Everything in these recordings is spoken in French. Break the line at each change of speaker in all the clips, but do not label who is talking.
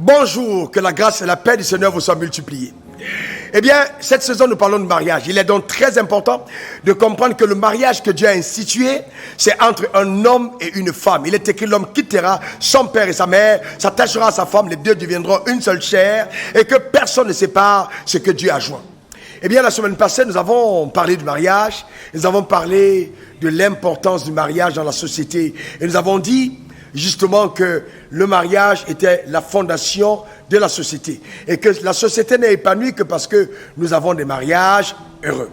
Bonjour, que la grâce et la paix du Seigneur vous soient multipliées. Eh bien, cette saison, nous parlons de mariage. Il est donc très important de comprendre que le mariage que Dieu a institué, c'est entre un homme et une femme. Il est écrit, l'homme quittera son père et sa mère, s'attachera à sa femme, les deux deviendront une seule chair, et que personne ne sépare ce que Dieu a joint. Eh bien, la semaine passée, nous avons parlé du mariage, nous avons parlé de l'importance du mariage dans la société, et nous avons dit justement que le mariage était la fondation de la société et que la société n'est épanouie que parce que nous avons des mariages heureux.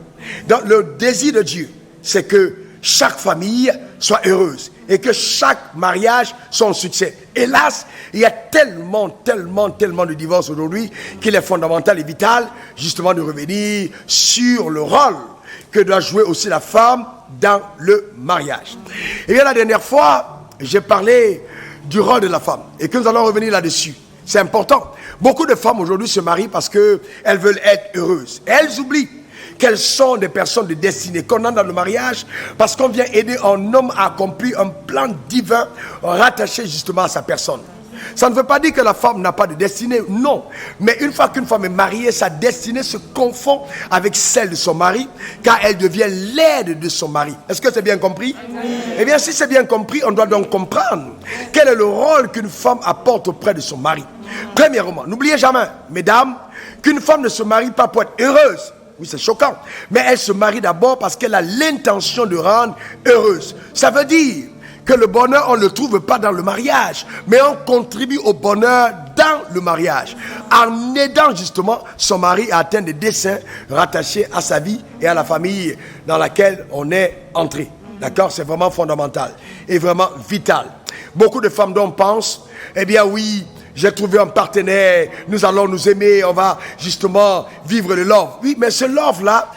Donc le désir de Dieu, c'est que chaque famille soit heureuse et que chaque mariage soit un succès. Hélas, il y a tellement de divorces aujourd'hui qu'il est fondamental et vital justement de revenir sur le rôle que doit jouer aussi la femme dans le mariage. Et bien la dernière fois, j'ai parlé du rôle de la femme et que nous allons revenir là-dessus. C'est important. Beaucoup de femmes aujourd'hui se marient parce qu'elles veulent être heureuses. Et elles oublient qu'elles sont des personnes de destinée, qu'on a dans le mariage parce qu'on vient aider un homme à accomplir un plan divin rattaché justement à sa personne. Ça ne veut pas dire que la femme n'a pas de destinée, non. Mais une fois qu'une femme est mariée, sa destinée se confond avec celle de son mari, car elle devient l'aide de son mari. Est-ce que c'est bien compris? Eh bien, si c'est bien compris, on doit donc comprendre quel est le rôle qu'une femme apporte auprès de son mari. Premièrement, n'oubliez jamais, mesdames, qu'une femme ne se marie pas pour être heureuse. Oui, c'est choquant. Mais elle se marie d'abord parce qu'elle a l'intention de rendre heureuse. Ça veut dire que le bonheur, on ne le trouve pas dans le mariage, mais on contribue au bonheur dans le mariage, en aidant justement son mari à atteindre des desseins rattachés à sa vie et à la famille dans laquelle on est entré. D'accord? C'est vraiment fondamental et vraiment vital. Beaucoup de femmes dont pensent, eh bien oui, j'ai trouvé un partenaire, nous allons nous aimer, on va justement vivre le love. Oui, mais ce love-là,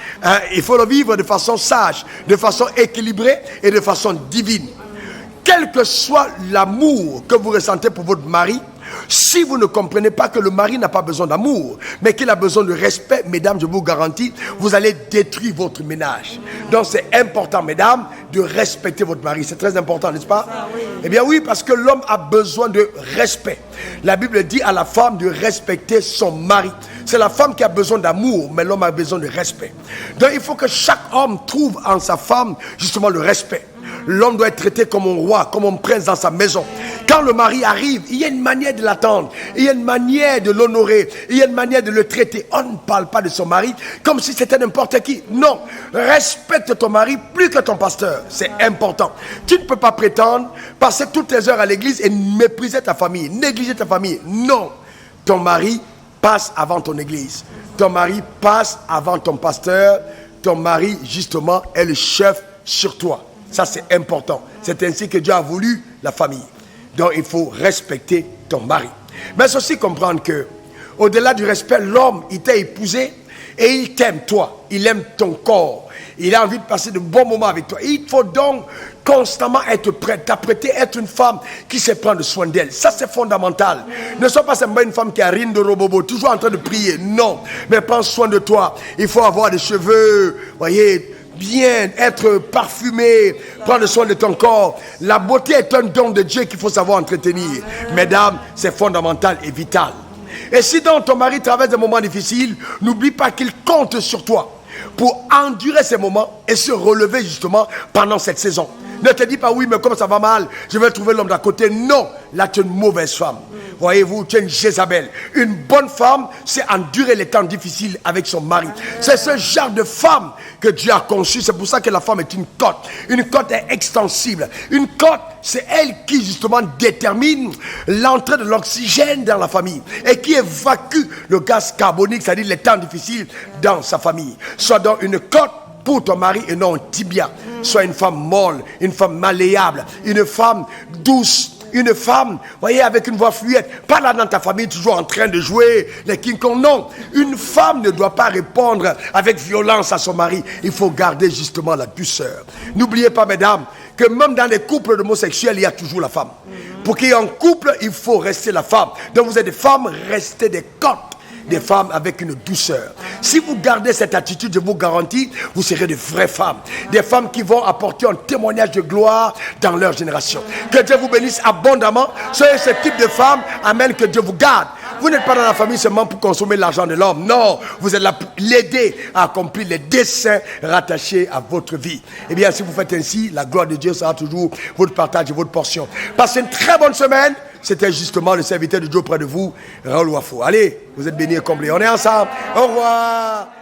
il faut le vivre de façon sage, de façon équilibrée et de façon divine. Quel que soit l'amour que vous ressentez pour votre mari, si vous ne comprenez pas que le mari n'a pas besoin d'amour, mais qu'il a besoin de respect, mesdames, je vous garantis, vous allez détruire votre ménage. Donc c'est important, mesdames, de respecter votre mari. C'est très important, n'est-ce pas? Eh bien oui, parce que l'homme a besoin de respect. La Bible dit à la femme de respecter son mari. C'est la femme qui a besoin d'amour, mais l'homme a besoin de respect. Donc il faut que chaque homme trouve en sa femme justement le respect. L'homme doit être traité comme un roi, comme un prince dans sa maison. Quand le mari arrive, il y a une manière de l'attendre, il y a une manière de l'honorer, il y a une manière de le traiter. On ne parle pas de son mari comme si c'était n'importe qui. Non, respecte ton mari plus que ton pasteur. C'est important. Tu ne peux pas prétendre passer toutes tes heures à l'église et mépriser ta famille, négliger ta famille. Non, ton mari passe avant ton église. Ton mari passe avant ton pasteur. Ton mari, justement, est le chef sur toi. Ça, c'est important. C'est ainsi que Dieu a voulu la famille. Donc, il faut respecter ton mari. Mais c'est aussi comprendre que, au-delà du respect, l'homme, il t'a épousé et il t'aime toi. Il aime ton corps. Il a envie de passer de bons moments avec toi. Il faut donc constamment être prêt, t'apprêter à être une femme qui sait prendre soin d'elle. Ça, c'est fondamental. Ne sois pas seulement une femme qui a rine de robobo, toujours en train de prier. Non, mais prends soin de toi. Il faut avoir des cheveux, voyez, bien, être parfumé, prendre soin de ton corps. La beauté est un don de Dieu qu'il faut savoir entretenir. Mesdames, c'est fondamental et vital. Et si donc ton mari traverse des moments difficiles, n'oublie pas qu'il compte sur toi pour endurer ces moments et se relever justement pendant cette saison. Ne te dis pas oui, mais comme ça va mal, je vais trouver l'homme d'à côté. Non, là tu es une mauvaise femme. Voyez-vous, tu es une Jézabel. Une bonne femme, c'est endurer les temps difficiles avec son mari. C'est ce genre de femme que Dieu a conçu. C'est pour ça que la femme est une côte. Une côte est extensible. Une côte, c'est elle qui justement détermine l'entrée de l'oxygène dans la famille et qui évacue le gaz carbonique, c'est-à-dire les temps difficiles dans sa famille. Sois donc une côte pour ton mari et non un tibia. Sois une femme molle, une femme malléable, une femme douce, une femme, voyez, avec une voix fluide. Pas là dans ta famille toujours en train de jouer les King Kong. Non, une femme ne doit pas répondre avec violence à son mari. Il faut garder justement la douceur. N'oubliez pas, mesdames, que même dans les couples homosexuels, il y a toujours la femme. Pour qu'il y ait un couple, il faut rester la femme. Donc vous êtes des femmes, restez des côtes. Des femmes avec une douceur. Si vous gardez cette attitude, je vous garantis, vous serez de vraies femmes. Des femmes qui vont apporter un témoignage de gloire dans leur génération. Que Dieu vous bénisse abondamment. Soyez ce type de femmes. Amen. Que Dieu vous garde. Vous n'êtes pas dans la famille seulement pour consommer l'argent de l'homme. Non, vous êtes là pour l'aider à accomplir les desseins rattachés à votre vie. Eh bien, si vous faites ainsi, la gloire de Dieu sera toujours votre partage et votre portion. Passez une très bonne semaine. C'était justement le serviteur de Dieu près de vous, Raoul Wafo. Allez, vous êtes bénis et comblés. On est ensemble. Au revoir.